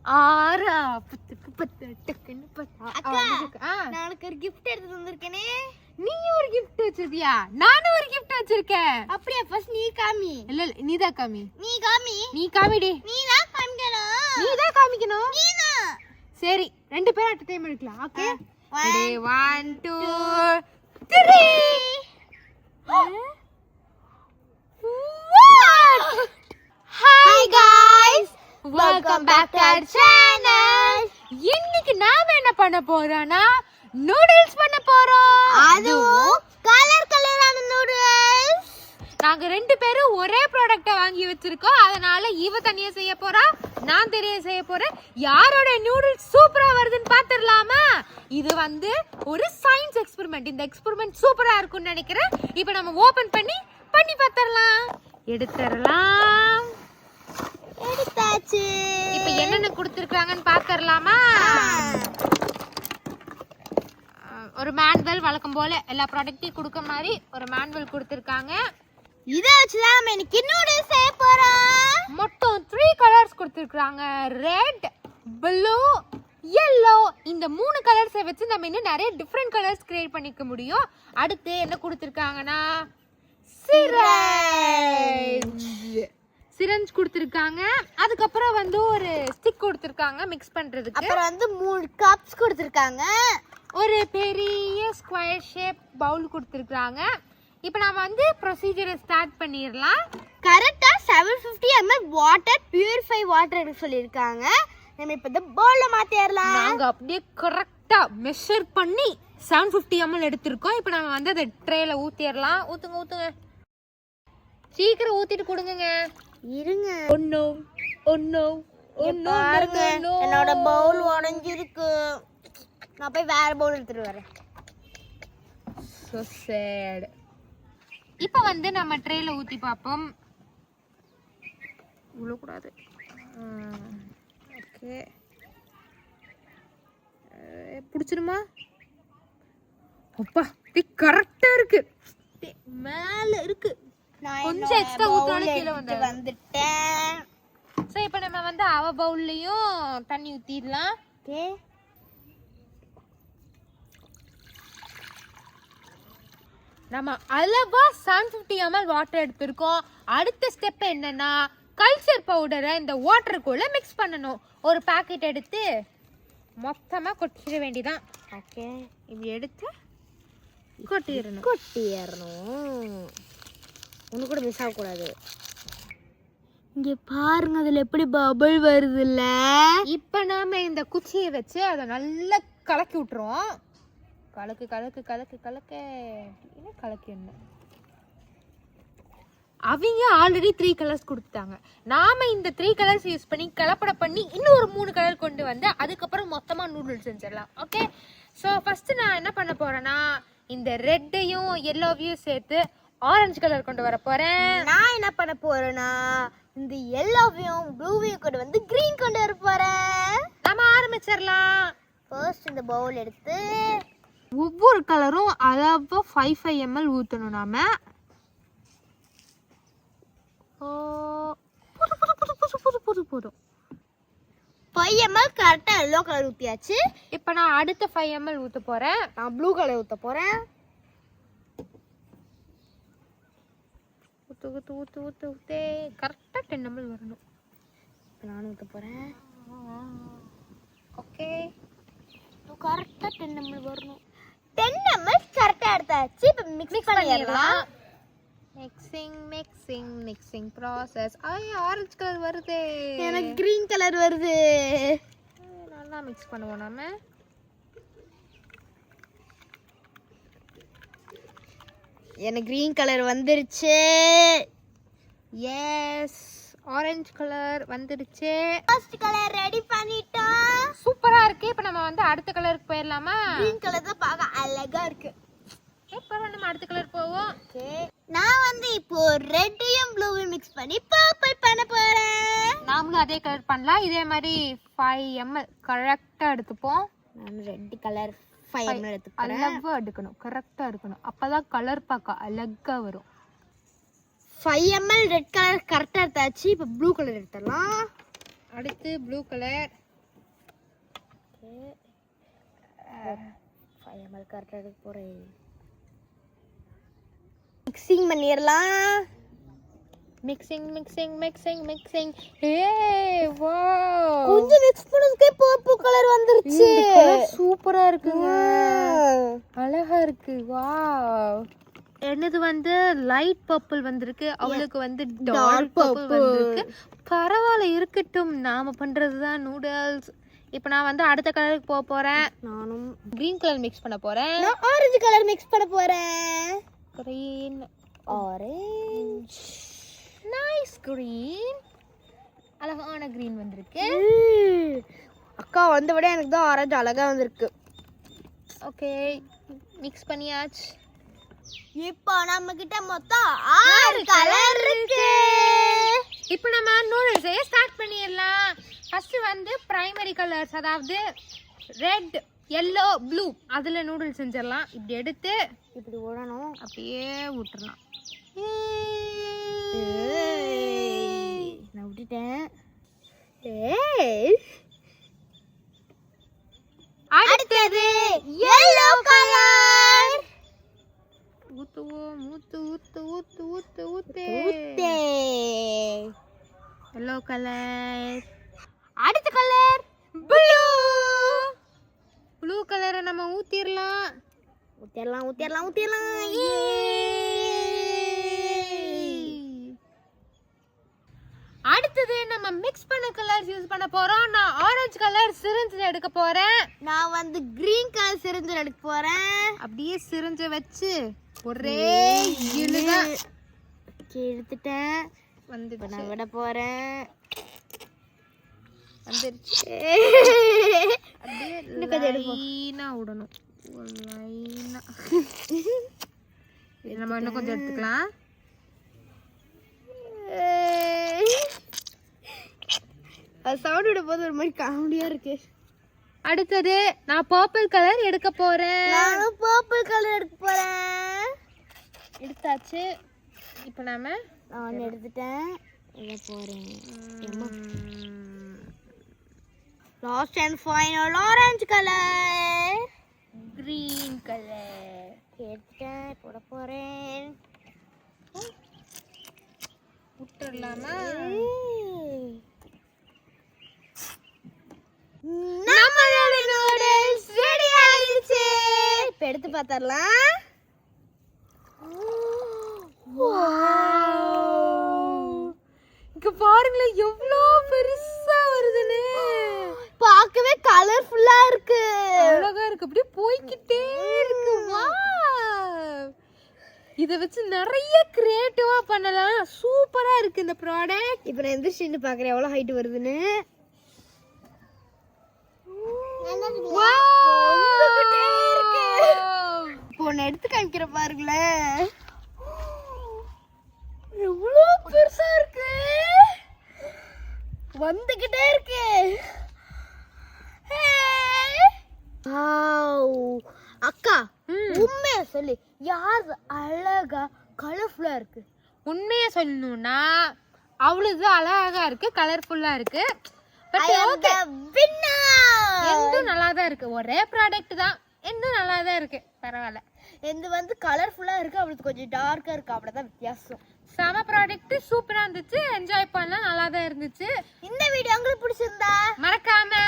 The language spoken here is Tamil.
ஆறா 10 டக்குன்னு 10. நான் உனக்கு ஒரு gift எடுத்து வந்திருக்கேனே. நீ ஒரு gift வச்சிருக்கியா? நானும் ஒரு gift வச்சிருக்கேன். அப்படியே ஃபர்ஸ்ட் நீ காமி. இல்ல நீ தான் காமி. நீ காமிடி. நீ தான் காமிக்கணும். நீ தான் காமிக்கணும். நீ தான். சரி ரெண்டு பேரும் அட் டைம் எடுக்கலாம். Okay. Ready 1 2 3. Hi guys. Welcome back to our channel. இன்னைக்கு நாம என்ன பண்ண போறோம்னா நூடுல்ஸ் பண்ண போறோம். அதுவும் கலரான நூடுல்ஸ். நாங்க ரெண்டு பேரும் ஒரே ப்ராடக்ட்ட வாங்கி வச்சிருக்கோம். அதனால இவ தனியா செய்ய போறா, நான் தனியா செய்ய போறேன். யாரோட நூடுல்ஸ் சூப்பரா வருதுன்னு பாத்துறலாமா? இது வந்து ஒரு சயின்ஸ் எக்ஸ்பெரிமெண்ட். இந்த எக்ஸ்பெரிமெண்ட் சூப்பரா இருக்கும்னு நினைக்கிறேன். இப்போ நம்ம ஓபன் பண்ணி பாத்துறலாம். எடுத்துறலாம். எடுத்தாச்சு. இப்போ என்னென்ன கொடுத்திருக்காங்கன்னு பாத்துறலாமா? ஒரு மேனுவல், வழக்கம் போல எல்லா ப்ராடக்ட்டையும் கொடுக்க மாதிரி ஒரு மேனுவல் கொடுத்திருக்காங்க. இத வச்சு தான் நம்ம இன்னைக்கு நூடுல்ஸ் செய்ய போறோம். மொத்தம் 3 கலர்ஸ் கொடுத்திருக்காங்க. Red, blue, yellow. இந்த 3 கலர்ஸை வச்சு நம்ம இன்னும் நிறைய டிஃபரெண்ட் கலர்ஸ் கிரியேட் பண்ணிக்க முடியும். அடுத்து என்ன கொடுத்திருக்காங்கன்னா சிரஞ்ச் கொடுத்திருக்காங்க. அதுக்கப்புறம் வந்து ஒரு ஸ்டிக் கொடுத்திருக்காங்க மிக்ஸ் பண்றதுக்கு. அப்புறம் வந்து 3 கப்ஸ் கொடுத்திருக்காங்க. ஒரு பெரிய ஸ்கொயர் ஷேப் பவுல் கொடுத்திருக்காங்க. இப்போ நாம வந்து ப்ரொசீஜரை ஸ்டார்ட் பண்ணிரலாம். கரெக்ட்டா 750 ml வாட்டர், பியூரிஃபை வாட்டர் எடுக்க சொல்லிருக்காங்க. நம்ம இப்ப இந்த பவுல்ல மாத்திரலாம். நாங்க அப்படியே கரெக்ட்டா மெஷர் பண்ணி 750 ml எடுத்துறோம். இப்போ நாம வந்து அந்த ட்ரேல ஊத்திரலாம். ஊத்துங்க. சீக்கிரம் ஊத்திட்டு கொடுங்க. இருங்க. ஒண்ணோ பாருங்க, என்னோட பவுல் உடைஞ்சிருக்கு. நான் போய் வேற பவுல் எடுத்துட்டு வரேன். So sad. இப்போ வந்து நம்ம ட்ரேல ஊத்தி பாப்போம். உள்ள கூடாது. ஓகே. புடிச்சிருமா? அப்பா, இது கரெக்ட்டா இருக்கு. மேல இருக்கு. கொஞ்சம் எக்ஸ்ட்ரா ஊத்துனாலும் கீழ வந்துட்டேன். சோ இப்போ நம்ம வந்து அவ பவுல்லயும் தண்ணி ஊத்திடலாம். ஓகே. நம்ம அளவா 750 ml வாட்டர் எடுத்திருக்கோம். அடுத்த ஸ்டெப் என்னன்னா கல்ச்சர் பவுடரை இந்த வாட்டருக்குள்ள மிக்ஸ் பண்ணணும். ஒரு பாக்கெட் எடுத்து மொத்தமா கொட்டிட வேண்டியதான். ஓகே. இப்படி எடுத்து கொட்டிடணும். ஒண்ணு கூட மிஸ் ஆக கூடாது. இங்க பாருங்க, அதுல எப்படி பபிள் வருதுல்ல. இப்போ நாம இந்த குச்சியை வச்சு அதை நல்லா கலக்கி விட்டுறோம். கலக்கு என்ன கலக்கிடணும். அவங்க ஆல்ரெடி 3 கலர்ஸ் கொடுத்துட்டாங்க. நாம இந்த 3 கலர்ஸ் யூஸ் பண்ணி கலப்படம் பண்ணி இன்னும் ஒரு 3 கலர் கொண்டு வந்து அதுக்கப்புறம் மொத்தமா நூடுல்ஸ் செஞ்சிடலாம். ஓகே. ஸோ ஃபர்ஸ்ட் நான் என்ன பண்ண போறேன்னா இந்த ரெட்டையும் எல்லோவையும் சேர்த்து ஆரஞ்சு கலர் கொண்டு வர போறேன். நான் என்ன பண்ண போறேன்னா இந்த எல்லோவையும் ப்ளூவையும் கொண்டு வந்து கிரீன் கொண்டு வர போறேன். நம்ம ஆரம்பிச்சிடலாம். ஃபர்ஸ்ட் இந்த பவுல் எடுத்து ஒவ்வொரு கலரும் அளவா 5 ml ஊற்றணும். நாம போதும் 5 ml கரெக்டா எல்லோ கலர் ஊத்தியாச்சு. இப்போ நான் அடுத்த 5 ml ஊற்ற போறேன். நான் ப்ளூ கலர் ஊற்ற போறேன். ஊத்து கரெக்டா 10 ml வரணும். நான் ஊற்ற போறேன். ஓகே. கரெக்டா 10 ml வரணும். 10 ml கரெக்டா எடுத்தாச்சு. இப்போ மிக்ஸ் பண்ணிடலாம். Mixing process. ஆரஞ்சு கலர் வருது. எனக்கு கிரீன் கலர் வருது. நல்லா மிக்ஸ் பண்ணுவோம் நாம. எனக்கு கிரீன் கலர் வந்துருச்சு. எஸ், ஆரஞ்சு கலர் வந்துருச்சு. ஃபர்ஸ்ட் கலர் ரெடி பண்ணிட்டோம். சூப்பரா இருக்கு. இப்போ நம்ம வந்து அடுத்த கலருக்கு போயிடலாமா? கிரீன் கலர் தான் பார்க்க அழகா இருக்கு. இப்போ நம்ம அடுத்த கலர் போவோம். ஓகே. நான் வந்து இப்போ ரெட்டையும் ப்ளூவையும் மிக்ஸ் பண்ணி பர்பிள் பண்ண போறேன். நாமளும் அதே கலர் பண்ணலாம். இதே மாதிரி 5 ml கரெக்டா எடுத்துப்போம். நான் ரெட் கலர் 5 ml எடுத்துக்கிறேன். அளவா எடுக்கணும், கரெக்டா இருக்கணும். அப்பதான் கலர் பார்க்க அழகா வரும். 5 ml ரெட் கலர் கரெக்டா எடுத்தாச்சு. இப்போ ப்ளூ கலர் எடுத்துடலாம். அடுத்து ப்ளூ கலர் 5 ml கரெக்டா எடுக்க போறேன். மிக்சிங் பண்ணிரலாம். Mixing mixing mixing mixing. ஏய் வாவ், கொஞ்சம் மிக்ஸ் பண்ணதுக்கே பர்பிள் கலர் வந்துருச்சு. சூப்பரா இருக்குங்க, அழகா இருக்கு. வாவ். என்னது வந்து லைட் பர்பிள் வந்திருக்கு, அவளுக்கு வந்து டார்க் பர்பிள் வந்திருக்கு. பரவாயில்ல, இருக்கட்டும், நாம பண்றதுதான் நூடுல்ஸ். இப்போ நான் வந்து அடுத்த கலருக்கு போக போறேன். நானும் கிரீன் கலர் மிக்ஸ் பண்ண போறேன். நான் ஆரஞ்சு கலர் மிக்ஸ் பண்ண போறேன். கிரீன் ஆரஞ்சு, நைஸ் கிரீன், அழகான கிரீன் வந்திருக்கு. அக்கா வந்த விட எனக்கு தான் ஆரஞ்சு அழகா வந்திருக்கு. ஓகே, மிக்ஸ் பண்ணியாச்சு. இப்போ நம்ம கிட்ட மொத்தம் 6 கலர் இருக்கு. இப்போ நம்ம நூடுல்ஸை ஸ்டார்ட் பண்ணிடலாம். ஃபர்ஸ்ட் வந்து பிரைமரி கலர்ஸ், அதாவது ரெட், yellow, ப்ளூ, அதில் நூடுல்ஸ் செஞ்சிடலாம். இப்படி எடுத்து இப்படி ஓடணும், அப்படியே விட்டுறலாம். நான் விட்டுட்டேன். அடுத்தது yellow கலர். ஊத்துவோம், ஊத்து ஊத்து ஊத்து ஊத்து ஊத்து. yellow colour. அடுத்த கலர் ப்ளூ. ப்ளூ கலரை நம்ம ஊத்திரலாம். ஊத்திரலாம் ஊத்திரலாம் ஊத்திரலாம். அடுத்தது நம்ம மிக்ஸ் பண்ண கலர்ஸ் யூஸ் பண்ண போறோம். நான் ஆரஞ்சு கலர் சிரிஞ்சு எடுக்க போறேன். நான் வந்து கிரீன் கலர் சிரிஞ்சு எடுக்க போறேன். அப்படியே சிரிஞ்ச வச்சு ஒரே இழுக எடுத்துட்டேன். வந்து நான் விட போறேன். வந்துருச்சு. அப்படியே லைனா விடணும், லைனா. இது நம்ம இன்னும் கொஞ்சம் எடுத்துக்கலாம். அது சவுண்ட் விட போது ஒரு மாதிரி காமெடியா இருக்கு. அடுத்தது நான் பர்பிள் கலர் எடுக்க போறேன். நானும் பர்பிள் கலர் எடுக்க போறேன். எடுத்தாச்சு. இப்போ நாம நான் எடுத்துட்டேன். இத போறேன். Last and final orange colour, green colour எடுத்துட்டேன். போட போறேன். விட்டுறலாமா? நம்மளோட நூடுல்ஸ் ரெடி ஆயிடுச்சு. இப்போ எடுத்து பார்த்தறலாம். இங்க பாருங்களேன் எவ்வளோ பெருசா வருதுன்னு. பார்க்கவே கலர்ஃபுல்லா இருக்கு, அழகா இருக்கு, அப்படியே போய்க்கிட்டே இருக்கு. வாவ், இத வச்சு நிறைய கிரியேட்டிவா பண்ணலாம். சூப்பரா இருக்கு இந்த ப்ராடக்ட். இப்போ நான் எந்திரிச்சு பார்க்குறேன் எவ்வளோ ஹைட் வருதுன்னு. இப்போ ஒன்று எடுத்து காமிக்கிற பாருங்களேன், எவ்வளோ பெருசா இருக்கு, வந்துகிட்டே இருக்கு. அக்கா உண்மையா சொல்லு, யார் அழகா கலர்ஃபுல்லா இருக்கு? உண்மையா சொல்லணும்னா அவ்வளவு அழகா இருக்கு, கலர்ஃபுல்லா இருக்கு. எந்தும் நல்லா தான் இருக்கு. ஒரே ப்ராடக்ட் தான், எந்தும் நல்லா தான் இருக்கு. பரவாயில்ல. எந்த வந்து கலர்ஃபுல்லா இருக்கு, அவளுக்கு கொஞ்சம் டார்க்கா இருக்கு, அவ்வளவுதான் வித்தியாசம். செம ப்ராடக்ட், சூப்பரா இருந்துச்சு, என்ஜாய் பண்ணலாம், நல்லா தான் இருந்துச்சு. இந்த வீடியோ உங்களுக்கு பிடிச்சிருந்தா மறக்காம